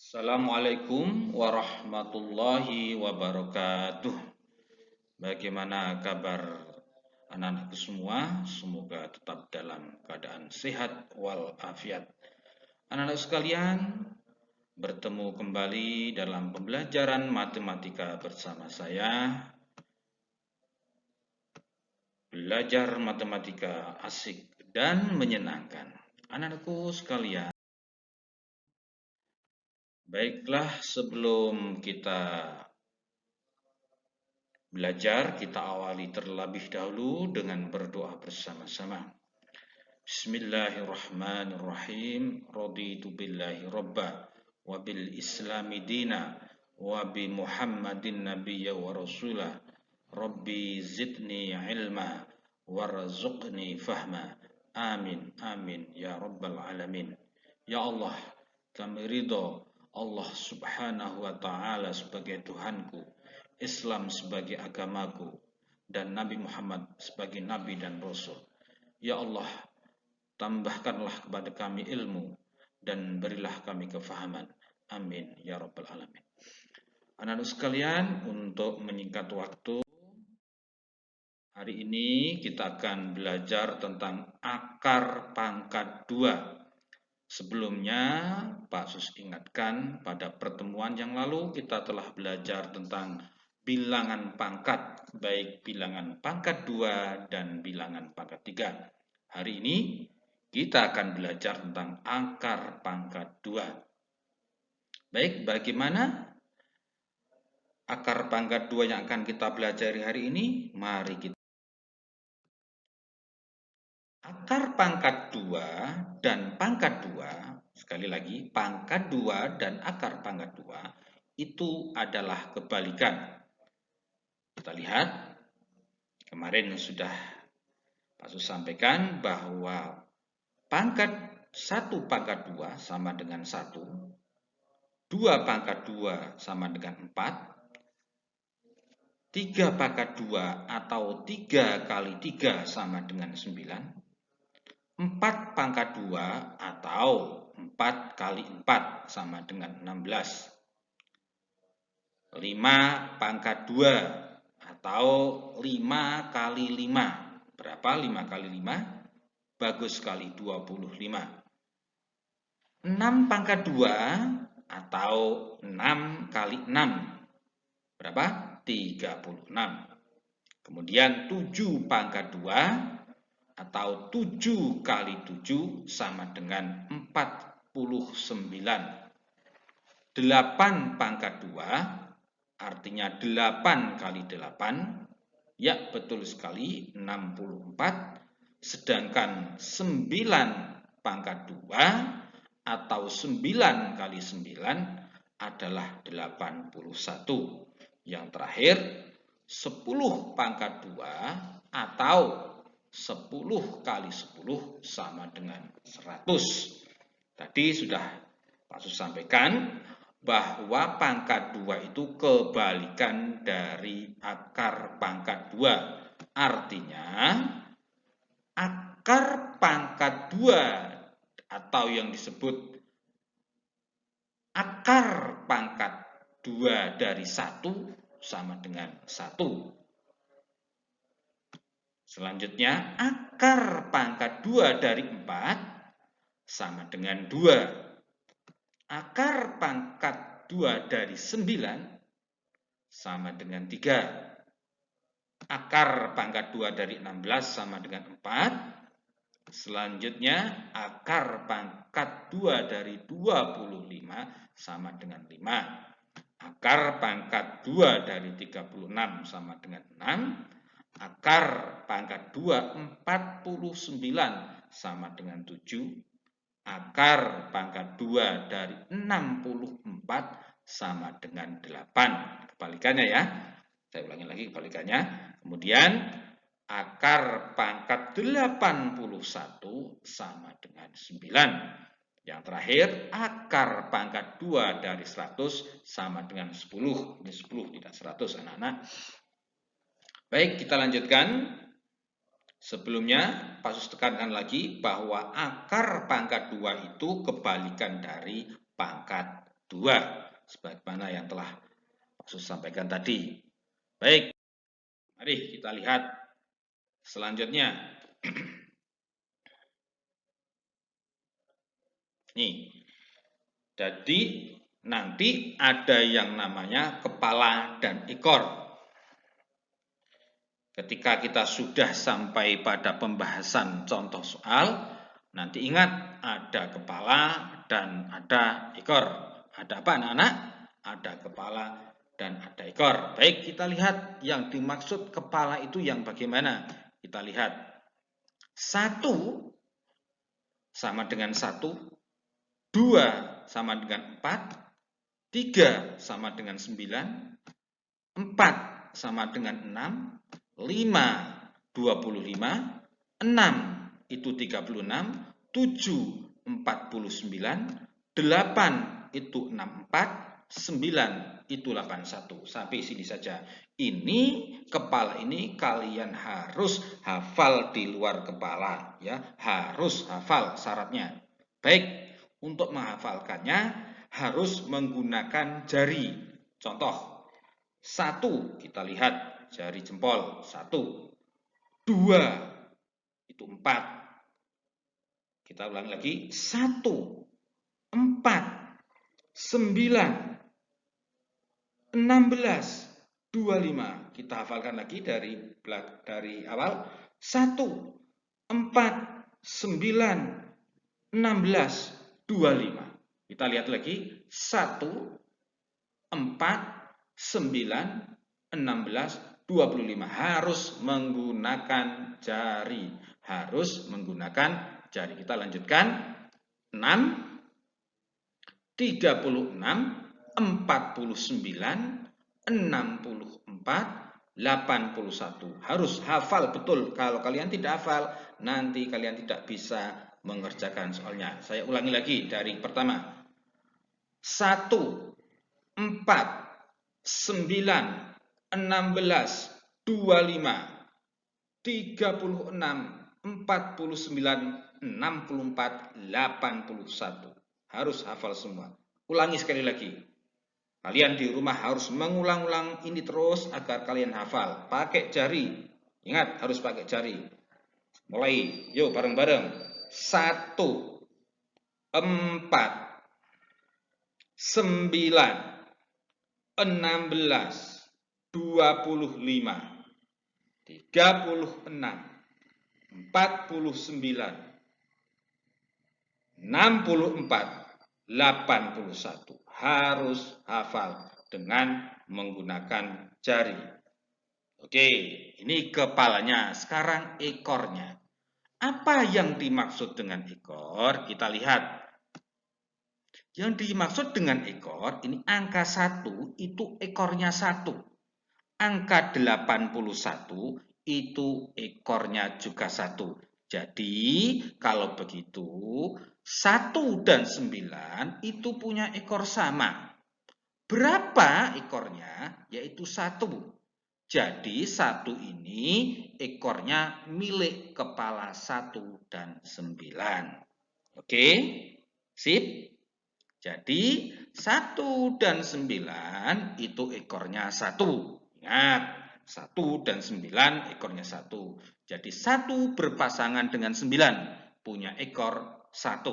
Assalamualaikum warahmatullahi wabarakatuh. Bagaimana kabar anak-anakku semua? Semoga tetap dalam keadaan sehat walafiat. Anak-anak sekalian, bertemu kembali dalam pembelajaran matematika bersama saya. Belajar matematika asik dan menyenangkan. Anak-anakku sekalian, baiklah, sebelum kita belajar, kita awali terlebih dahulu dengan berdoa bersama-sama. Bismillahirrahmanirrahim. Raditu billahi rabba wa bil islami dina wa bi Muhammadin nabiyya wa rasulah. Rabbi zidni ilma warzuqni fahma. Amin amin ya rabbal alamin. Ya Allah, kami ridho Allah subhanahu wa ta'ala sebagai Tuhanku, Islam sebagai agamaku, dan Nabi Muhammad sebagai Nabi dan Rasul. Ya Allah, tambahkanlah kepada kami ilmu dan berilah kami kefahaman. Amin ya rabbal alamin. Anak-anak sekalian, untuk menyingkat waktu, hari ini kita akan belajar tentang akar pangkat 2. Sebelumnya, Pak Sus ingatkan pada pertemuan yang lalu kita telah belajar tentang bilangan pangkat, baik bilangan pangkat 2 dan bilangan pangkat 3. Hari ini kita akan belajar tentang akar pangkat 2. Baik, bagaimana akar pangkat 2 yang akan kita pelajari hari ini? Mari kita. Akar pangkat 2 dan pangkat 2, sekali lagi, pangkat 2 dan akar pangkat 2 itu adalah kebalikan. Kita lihat, kemarin sudah Pak Sus sampaikan bahwa pangkat 1 pangkat 2 sama dengan 1, 2 pangkat 2 sama dengan 4, 3 pangkat 2 atau 3 kali 3 sama dengan 9, 4 pangkat 2 atau 4 kali 4 sama dengan 16. 5 pangkat 2 atau 5 kali 5. Berapa 5 kali 5? Bagus sekali, 25. 6 pangkat 2 atau 6 kali 6. Berapa? 36. Kemudian 7 pangkat 2 atau 7 kali 7 sama dengan 49. 8 pangkat 2 artinya 8 kali 8. Ya, betul sekali, 64. Sedangkan 9 pangkat 2 atau 9 kali 9 adalah 81. Yang terakhir, 10 pangkat 2 atau 10 kali 10 sama dengan 100. Tadi sudah Pak Sus sampaikan bahwa pangkat 2 itu kebalikan dari akar pangkat 2. Artinya, akar pangkat 2 atau yang disebut akar pangkat 2 dari 1 sama dengan 1. Selanjutnya, akar pangkat 2 dari 4 sama dengan 2. Akar pangkat 2 dari 9 sama dengan 3. Akar pangkat 2 dari 16 sama dengan 4. Selanjutnya, akar pangkat 2 dari 25 sama dengan 5. Akar pangkat 2 dari 36 sama dengan 6. Akar pangkat 2 49 sama dengan 7. Akar pangkat 2 dari 64 sama dengan 8. Kebalikannya ya. Saya ulangi lagi kebalikannya. Kemudian akar pangkat 81 sama dengan 9. Yang terakhir, akar pangkat 2 dari 100 sama dengan 10. Ini 10 tidak 100 anak-anak. Baik, kita lanjutkan. Sebelumnya, Pak Sus tekankan lagi bahwa akar pangkat 2 itu kebalikan dari pangkat 2, sebagaimana yang telah Maksud sampaikan tadi. Baik, mari kita lihat selanjutnya. Nih, jadi nanti ada yang namanya kepala dan ekor. Ketika kita sudah sampai pada pembahasan contoh soal, nanti ingat ada kepala dan ada ekor. Ada apa anak-anak? Ada kepala dan ada ekor. Baik, kita lihat yang dimaksud kepala itu yang bagaimana. Kita lihat 1 sama dengan 1, 2 sama dengan 4, 3 sama dengan 9, 4 sama dengan 6, 5 25, 6 itu 36, 7 49, 8 itu 64, 9 itu 81. Sampai sini saja. Ini kepala ini kalian harus hafal di luar kepala ya, harus hafal syaratnya. Baik, untuk menghafalkannya harus menggunakan jari. Contoh 1 kita lihat jari jempol 1, 2 itu 4. Kita ulangi lagi 1, 4, 9, 16, 25. Kita hafalkan lagi dari awal. 1, 4, 9, 16, 25. Kita lihat lagi. 1, 4, 9, 16, 25. Harus menggunakan jari. Harus menggunakan jari. Kita lanjutkan. 6, 36, 49, 64, 81. Harus hafal betul. Kalau kalian tidak hafal, nanti kalian tidak bisa mengerjakan soalnya. Saya ulangi lagi dari pertama. 1, 4, 9, 16, 25, 36, 49, 64, 81. Harus hafal semua. Ulangi sekali lagi. Kalian di rumah harus mengulang-ulang ini terus agar kalian hafal. Pakai jari. Ingat, harus pakai jari. Mulai. Yuk, bareng-bareng. 1, 4, 9, 16, 25, 36, 49, 64, 81. Harus hafal dengan menggunakan jari. Oke, ini kepalanya. Sekarang ekornya. Apa yang dimaksud dengan ekor? Kita lihat. Yang dimaksud dengan ekor, ini angka 1 itu ekornya 1. Angka 81 itu ekornya juga 1. Jadi, kalau begitu, 1 dan 9 itu punya ekor sama. Berapa ekornya? Yaitu 1. Jadi, 1 ini ekornya milik kepala 1 dan 9. Oke? Sip? Jadi, 1 dan 9 itu ekornya 1. Ingat, 1 dan 9 ekornya 1. Jadi 1 berpasangan dengan 9 punya ekor 1.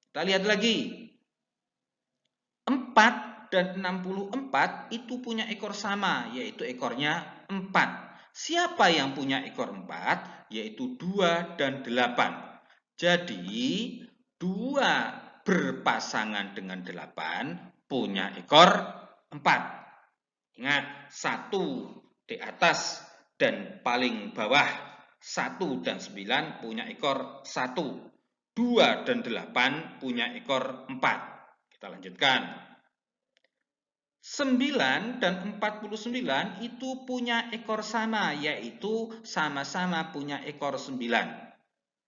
Kita lihat lagi. 4 dan 64 itu punya ekor sama, yaitu ekornya 4. Siapa yang punya ekor 4? Yaitu 2 dan 8. Jadi 2 berpasangan dengan 8 punya ekor 4. Ingat, 1 di atas dan paling bawah. 1 dan 9 punya ekor 1. 2 dan 8 punya ekor 4. Kita lanjutkan. 9 dan 49 itu punya ekor sama, yaitu sama-sama punya ekor 9.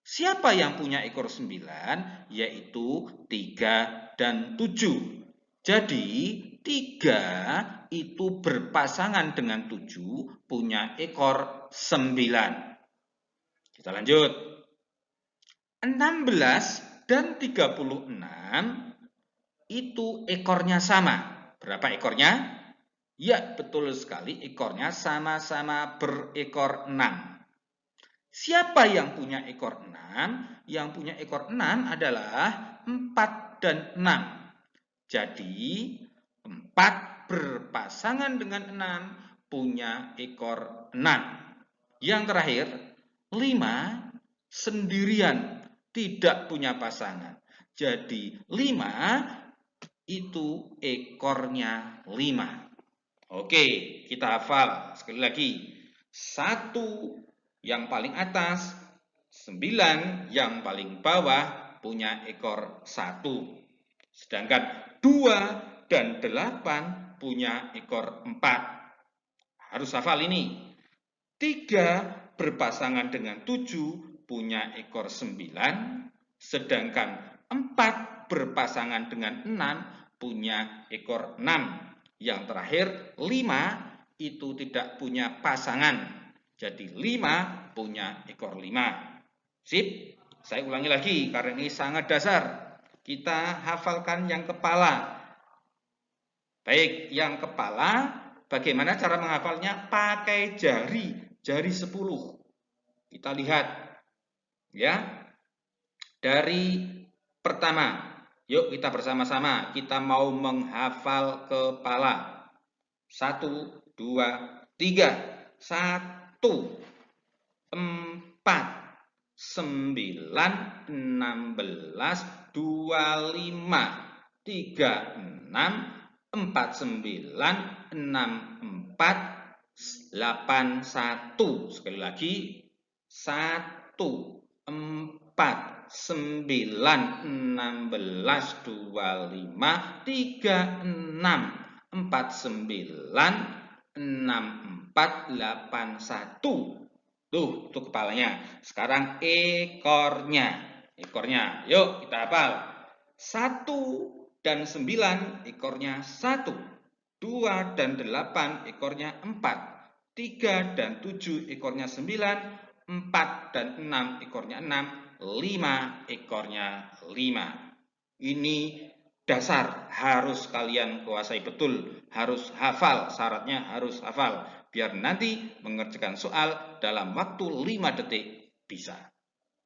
Siapa yang punya ekor 9? Yaitu 3 dan 7. Jadi 3 itu berpasangan dengan 7 punya ekor 9. Kita lanjut. 16 dan 36 itu ekornya sama. Berapa ekornya? Ya, betul sekali, ekornya sama-sama berekor 6. Siapa yang punya ekor 6? Yang punya ekor 6 adalah 4 dan 6. Jadi, 4 berpasangan dengan 6 punya ekor 6. Yang terakhir, 5 sendirian, tidak punya pasangan. Jadi, 5 itu ekornya 5. Oke, kita hafal sekali lagi. 1 yang paling atas, 9 yang paling bawah punya ekor 1. Sedangkan 2 dan 8 punya ekor 4. Harus hafal ini. 3 berpasangan dengan 7 punya ekor 9, sedangkan 4 berpasangan dengan 6 punya ekor 6. Yang terakhir 5 itu tidak punya pasangan. Jadi 5 punya ekor 5. Sip, saya ulangi lagi karena ini sangat dasar. Kita hafalkan yang kepala. Baik, yang kepala bagaimana cara menghafalnya? Pakai jari 10. Kita lihat ya. Dari pertama, yuk kita bersama-sama, kita mau menghafal kepala. 1, 2, 3. 1, 4, 9, 16, 25, 36, 49, 64, 81. Sekali lagi, 1, 4, 9, 16, 25, 36, 49, 64, 81. Tuh, itu kepalanya. Sekarang ekornya. Ekornya. Yuk, kita hafal. 1 dan 9 ekornya 1. 2 dan 8 ekornya 4. 3 dan 7 ekornya 9. 4 dan 6 ekornya 6. 5 ekornya 5. Ini dasar, harus kalian kuasai betul, harus hafal, syaratnya harus hafal, biar nanti mengerjakan soal dalam waktu 5 detik bisa.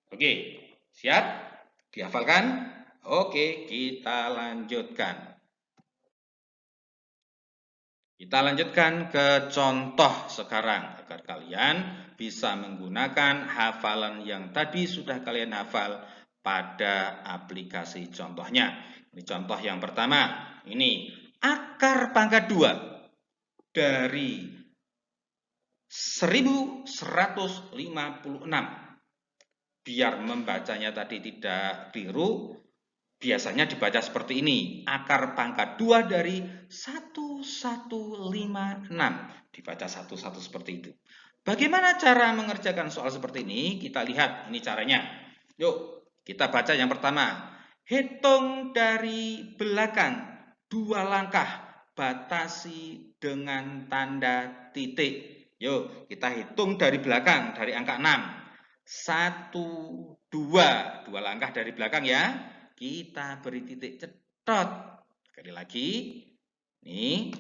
Oke, siap? Dihafalkan? Oke, kita lanjutkan. Kita lanjutkan ke contoh sekarang, agar kalian bisa menggunakan hafalan yang tadi sudah kalian hafal pada aplikasi contohnya. Ini contoh yang pertama. Ini akar pangkat 2 dari 1156. Biar membacanya tadi tidak keliru, biasanya dibaca seperti ini. Akar pangkat 2 dari 1156. Dibaca satu-satu seperti itu. Bagaimana cara mengerjakan soal seperti ini? Kita lihat ini caranya. Yuk, kita baca yang pertama. Hitung dari belakang 2 langkah, batasi dengan tanda titik. Yuk, kita hitung dari belakang, dari angka 6. 1, 2. 2 langkah dari belakang ya. Kita beri titik cetot. Sekali lagi. Nih.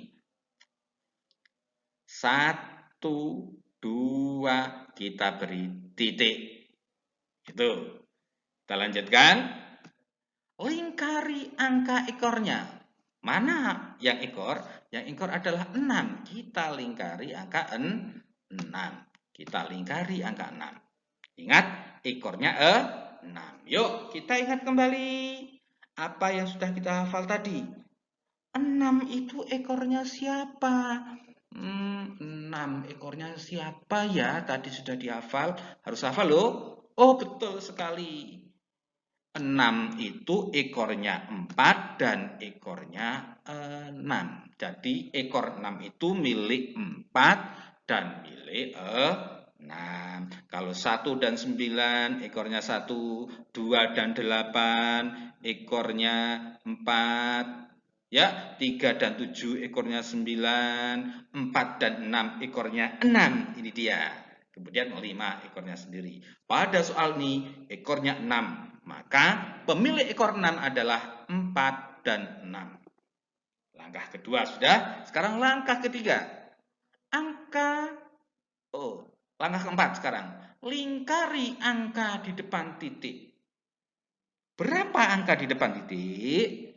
1, 2. Kita beri titik. Itu. Kita lanjutkan. Lingkari angka ekornya. Mana yang ekor? Yang ekor adalah 6. Kita lingkari angka 6. Kita lingkari angka 6. Ingat, ekornya 6. Yuk, kita ingat kembali apa yang sudah kita hafal tadi. 6 itu ekornya siapa? 6 ekornya siapa ya? Tadi sudah dihafal. Harus hafal loh. Oh, betul sekali. 6 itu ekornya 4 dan ekornya 6. Jadi ekor 6 itu milik 4 dan milik 6. Kalau 1 dan 9 ekornya 1, 2 dan 8 ekornya 4. Ya, 3 dan 7 ekornya 9, 4 dan 6 ekornya 6. Ini dia. Kemudian 5 ekornya sendiri. Pada soal ini ekornya 6. Maka pemilik ekor 6 adalah 4 dan 6. Langkah kedua sudah. Sekarang langkah ketiga. Langkah keempat sekarang. Lingkari angka di depan titik. Berapa angka di depan titik?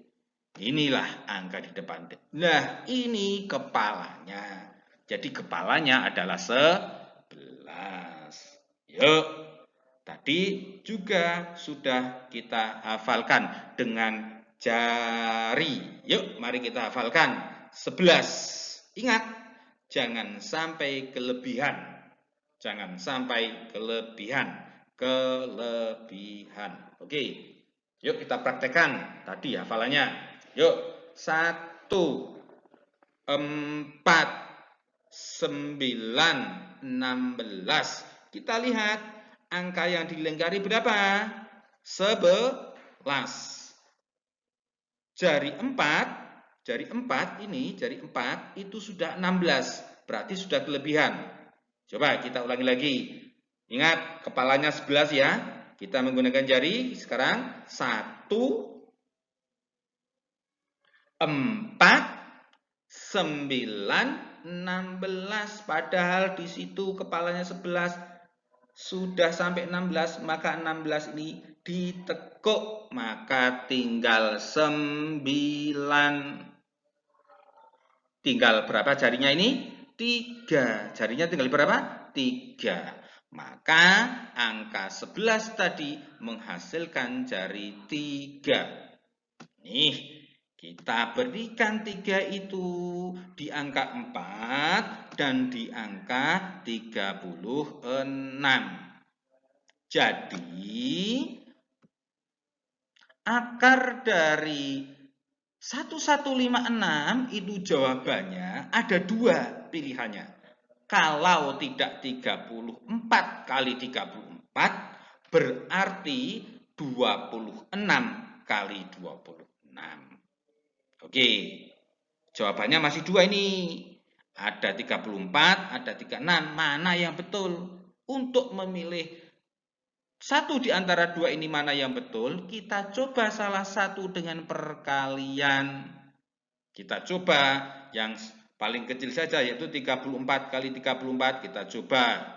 Inilah angka di depan titik. Nah, ini kepalanya. Jadi kepalanya adalah 11. Yuk. Tadi juga sudah kita hafalkan dengan jari. Yuk, mari kita hafalkan. 11. Ingat, jangan sampai kelebihan. Jangan sampai kelebihan. Oke. Yuk kita praktekkan tadi hafalannya. Yuk. 1, 4, 9, 16. Kita lihat angka yang dilingkari berapa? 11. Jari 4 itu sudah 16. Berarti sudah kelebihan. Coba kita ulangi lagi. Ingat, kepalanya 11 ya. Kita menggunakan jari. Sekarang 1, 4, 9, 16. Padahal di situ kepalanya 11. Sudah sampai 16, maka 16 ini ditekuk, maka tinggal 9. Tinggal berapa jarinya ini? 3. Jarinya tinggal berapa? 3. Maka angka 11 tadi menghasilkan jari 3. Nih, kita berikan 3 itu di angka 4 dan di angka 36. Jadi, akar dari 1156 itu jawabannya ada 2 pilihannya. Kalau tidak 34 kali 34, berarti 26 kali 26. Oke, jawabannya masih 2 ini. Ada 34, ada 36. Mana yang betul? Untuk memilih satu di antara 2 ini mana yang betul, kita coba salah satu dengan perkalian. Kita coba yang paling kecil saja, yaitu 34 kali 34. Kita coba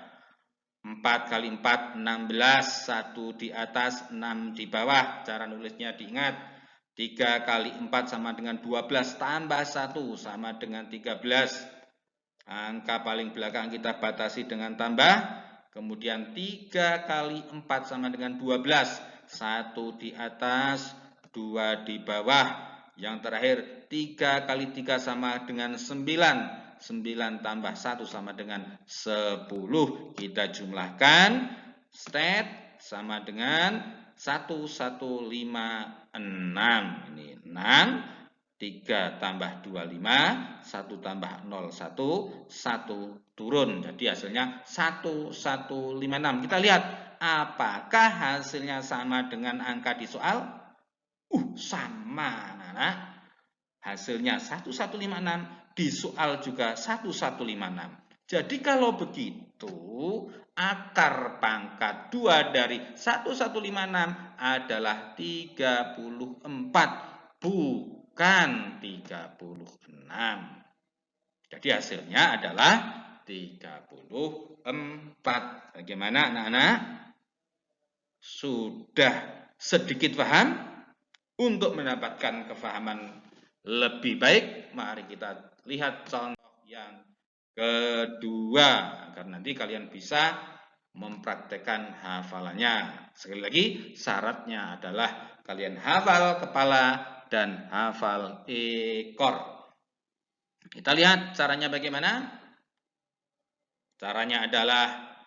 4 kali 4, 16. 1 di atas, 6 di bawah. Cara nulisnya diingat. 3 kali 4 sama dengan 12, tambah 1 sama dengan 13. Angka paling belakang kita batasi dengan tambah. Kemudian 3 kali 4 sama dengan 12. 1 di atas, 2 di bawah. Yang terakhir 3 kali 3 sama dengan 9. 9 tambah 1 sama dengan 10. Kita jumlahkan. Stat sama dengan 1156. Ini 6. 3 tambah 25, 1 tambah 0, 1 turun. Jadi hasilnya 1156. Kita lihat apakah hasilnya sama dengan angka di soal? Sama, anak-anak. Hasilnya 1156, di soal juga 1156. Jadi kalau begitu, akar pangkat 2 dari 1156 adalah 34. Bukan 36. Jadi hasilnya adalah 34. Bagaimana anak-anak? Sudah sedikit paham? Untuk mendapatkan kefahaman lebih baik, mari kita lihat contoh yang kedua, agar nanti kalian bisa mempraktekkan hafalannya. Sekali lagi, syaratnya adalah kalian hafal kepala dan hafal ekor. Kita lihat caranya bagaimana. Caranya adalah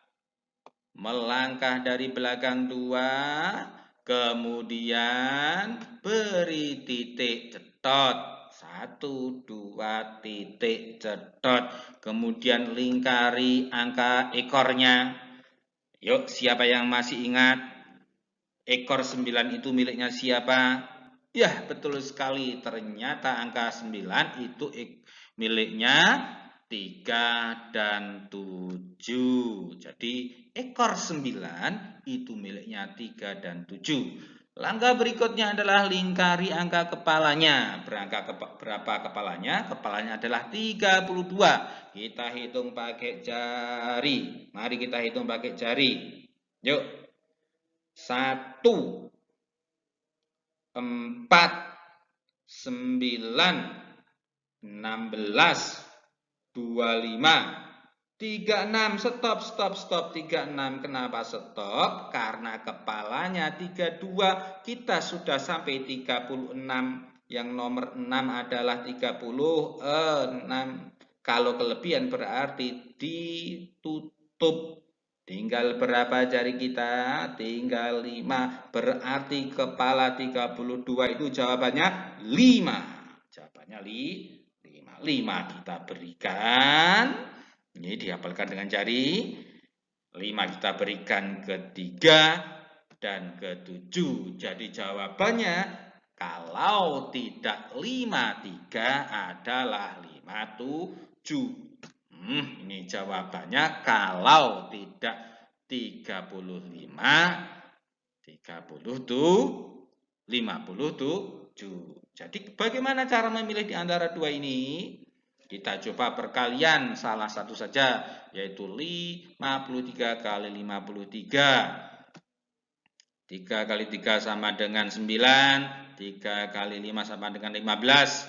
melangkah dari belakang 2, kemudian beri titik cetot. 1, 2, titik cetot. Kemudian lingkari angka ekornya. Yuk, siapa yang masih ingat? Ekor 9 itu miliknya siapa? Ya, betul sekali. Ternyata angka 9 itu miliknya 3 dan 7. Jadi, ekor 9 itu miliknya 3 dan 7. Langkah berikutnya adalah lingkari angka kepalanya. Berapa kepalanya? Kepalanya adalah 32. Kita hitung pakai jari. Mari kita hitung pakai jari. Yuk. 1, 4, 9, 16, 25, 36, stop, 36. Kenapa stop? Karena kepalanya 32, kita sudah sampai 36. Yang nomor 6 adalah 36. Kalau kelebihan berarti ditutup. Tinggal berapa jari kita? Tinggal 5. Berarti kepala 32 itu jawabannya 5. Jawabannya 5 kita berikan. Ini dihafalkan dengan jari. 5 kita berikan ke 3 dan ke 7. Jadi jawabannya kalau tidak 53 adalah 57. Ini jawabannya kalau tidak 35, 57. Jadi bagaimana cara memilih di antara dua ini? Kita coba perkalian salah satu saja, yaitu 53 kali 53. 3 kali 3 sama dengan 9, 3 kali 5 sama dengan 15.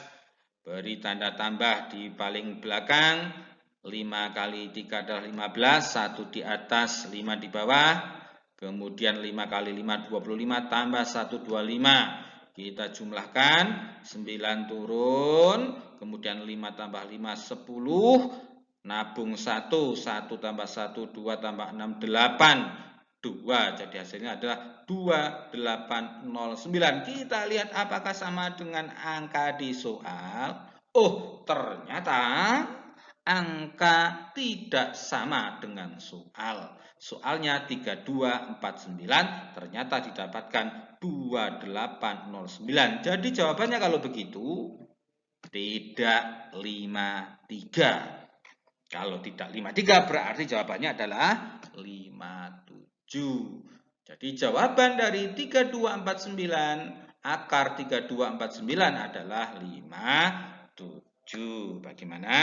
Beri tanda tambah di paling belakang. 5 kali 3 adalah 15, 1 di atas, 5 di bawah. Kemudian 5 kali 5, 25, tambah 1, 25. Kita jumlahkan, 9 turun, kemudian 5 tambah 5, 10, nabung 1, 1 tambah 1, 2 tambah 6, 8, 2. Jadi hasilnya adalah 2809. Kita lihat apakah sama dengan angka di soal. Oh, ternyata angka tidak sama dengan soal. Soalnya 3249, ternyata didapatkan 2809. Jadi jawabannya kalau begitu tidak 53. Kalau tidak 53 berarti jawabannya adalah 57. Jadi jawaban dari 3249 akar 3249 adalah 57. Bagaimana?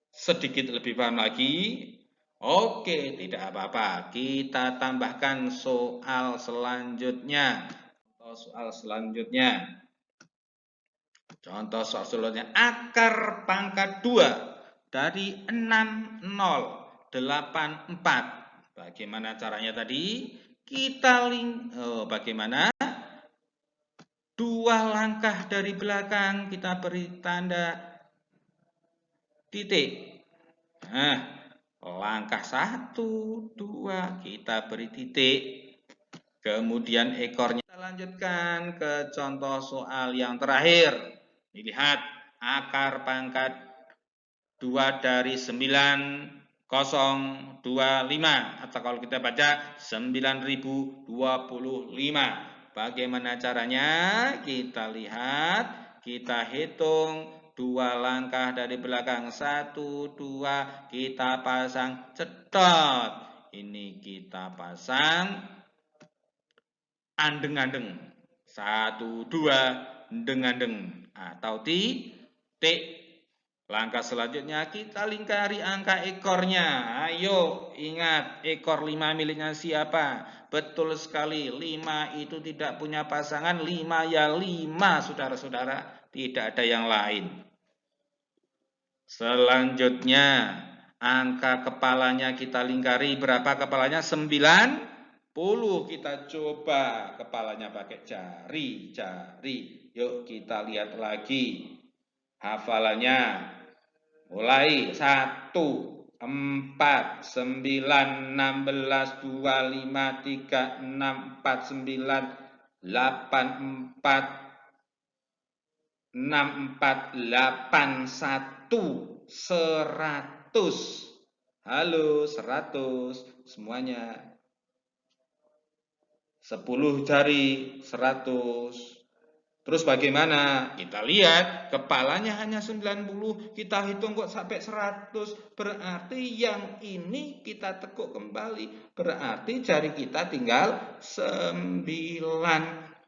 Sedikit lebih paham lagi? Oke, tidak apa-apa. Kita tambahkan soal selanjutnya. Contoh soal selanjutnya. Akar pangkat 2 dari 6084. Bagaimana caranya tadi? Bagaimana? 2 langkah dari belakang kita beri tanda titik. Nah, langkah 1, 2 kita beri titik. Kemudian ekornya kita lanjutkan ke contoh soal yang terakhir. Dilihat akar pangkat 2 dari 9025 atau kalau kita baca 9025. Bagaimana caranya? Kita lihat, kita hitung 2 langkah dari belakang, 1, 2, kita pasang cetot. Ini kita pasang andeng-andeng. 1, 2, andeng-andeng. Atau titik. Langkah selanjutnya kita lingkari angka ekornya. Ayo ingat ekor 5 miliknya siapa? Betul sekali, 5 itu tidak punya pasangan. 5 ya 5, saudara-saudara. Tidak ada yang lain. Selanjutnya, angka kepalanya kita lingkari. Berapa kepalanya? 90. Kita coba kepalanya pakai jari. Yuk kita lihat lagi. Hafalannya. Mulai 1, 4, 9, 16, 25, 3, 6, 4, 9, 8, 4, 6, 4, 8, 1, 100. Halo, 100 semuanya. 10 jari, 100. Terus bagaimana? Kita lihat kepalanya hanya 90, kita hitung kok sampai 100. Berarti yang ini kita tekuk kembali. Berarti jari kita tinggal 9.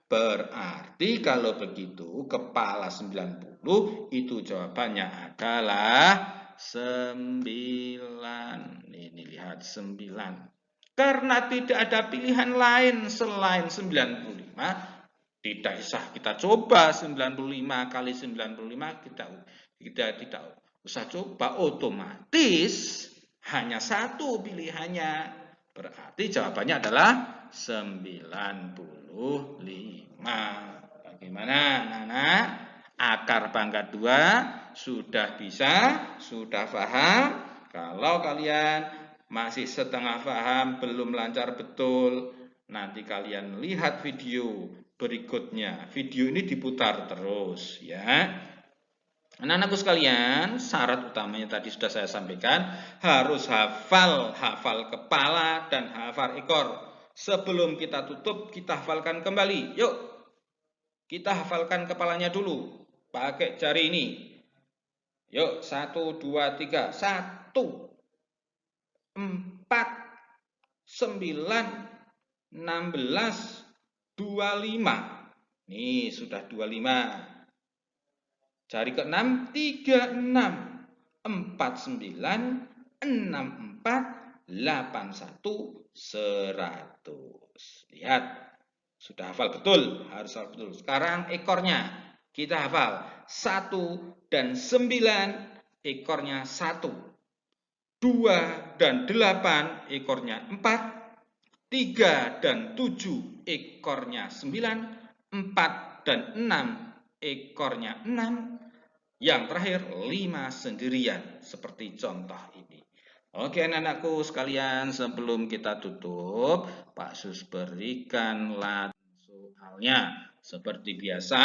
Berarti kalau begitu kepala 90 itu jawabannya adalah 9. Ini lihat 9. Karena tidak ada pilihan lain selain 95. Tidak usah kita coba 95 kali 95, kita tidak usah coba, otomatis hanya satu pilihannya. Berarti jawabannya adalah 95. Bagaimana anak-anak? Akar pangkat 2 sudah bisa, sudah paham? Kalau kalian masih setengah paham, belum lancar betul, nanti kalian lihat video berikutnya. Video ini diputar terus ya. Anak-anakku sekalian, syarat utamanya tadi sudah saya sampaikan, harus hafal kepala dan hafal ekor. Sebelum kita tutup, kita hafalkan kembali. Yuk, kita hafalkan kepalanya dulu. Pakai jari ini. Yuk, 1, 2, 3. 1, 4, 9, 16, 25. Nih sudah 25. Jari ke-6 36, 49, 64, 81, 100. Lihat, sudah hafal betul, harus hafal betul. Sekarang ekornya kita hafal. 1 dan 9 ekornya 1. 2 dan 8 ekornya 4. 3 dan 7 ekornya 9, 4 dan 6 ekornya 6, yang terakhir 5 sendirian, seperti contoh ini. Oke anak-anakku sekalian, sebelum kita tutup, Pak Sus berikan latihan soalnya. Seperti biasa,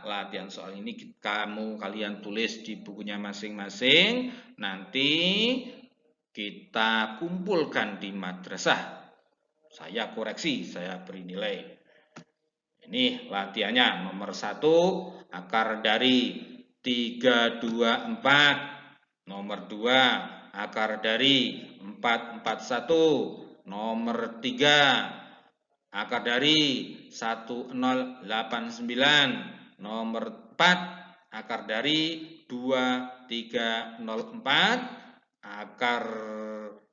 latihan soal ini kalian tulis di bukunya masing-masing, nanti kita kumpulkan di madrasah. Saya koreksi, saya beri nilai. Ini latihannya. Nomor 1, akar dari 3, 2, 4. Nomor 2, akar dari 4, 4, 1. Nomor 3, akar dari 1, 0, 8, 9. Nomor 4, akar dari 2, 3, 0, 4. Akar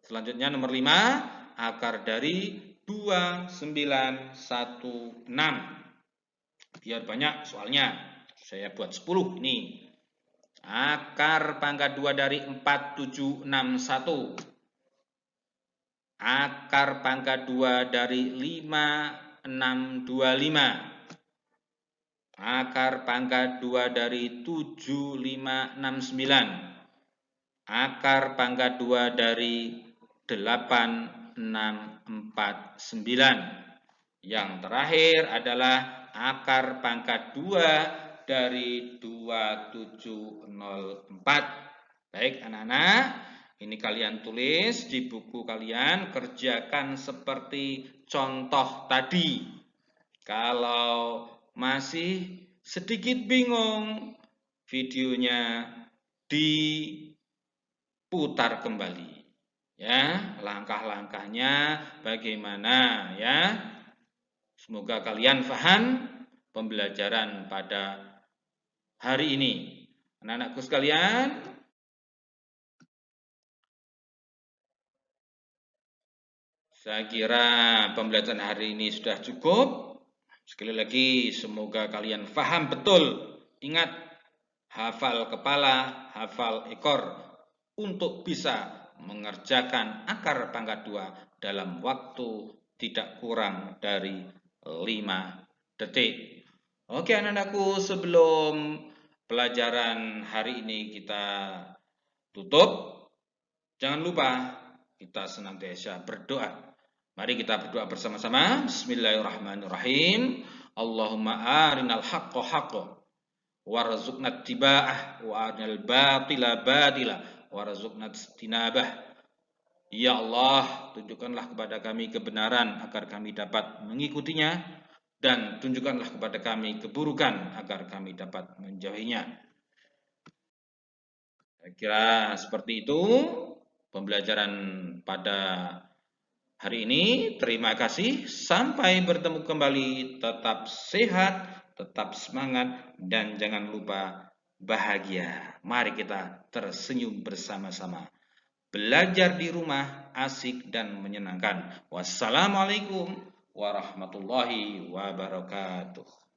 selanjutnya nomor 5, akar dari 2, 9, 1, 6. Biar banyak soalnya. Saya buat 10 ini. Akar pangkat 2 dari 4, 7, 6, 1. Akar pangkat 2 dari 5, 6, 25. Akar pangkat 2 dari 7, 5, 6, 9. Akar pangkat 2 dari 8, 6, 4, 9. Yang terakhir adalah akar pangkat 2 dari 2, 7, 0, 4. Baik anak-anak, ini kalian tulis di buku kalian, kerjakan seperti contoh tadi. Kalau masih sedikit bingung, videonya diputar kembali. Ya, langkah-langkahnya bagaimana ya. Semoga kalian paham pembelajaran pada hari ini. Anak-anakku sekalian, saya kira pembelajaran hari ini sudah cukup. Sekali lagi, semoga kalian paham betul. Ingat, hafal kepala, hafal ekor untuk bisa mengerjakan akar pangkat 2 dalam waktu tidak kurang dari 5 detik. Oke anak-anakku, sebelum pelajaran hari ini kita tutup, jangan lupa kita senantiasa berdoa. Mari kita berdoa bersama-sama. Bismillahirrahmanirrahim. Allahumma arinal haqqa haqqa warzuqna ittiba'ah wa arinal batila batila warzuqna ijtinabah. Ya Allah, tunjukkanlah kepada kami kebenaran agar kami dapat mengikutinya, dan tunjukkanlah kepada kami keburukan agar kami dapat menjauhinya. Saya kira seperti itu pembelajaran pada hari ini. Terima kasih. Sampai bertemu kembali. Tetap sehat, tetap semangat, dan jangan lupa bahagia. Mari kita tersenyum bersama-sama. Belajar di rumah asik dan menyenangkan. Wassalamualaikum warahmatullahi wabarakatuh.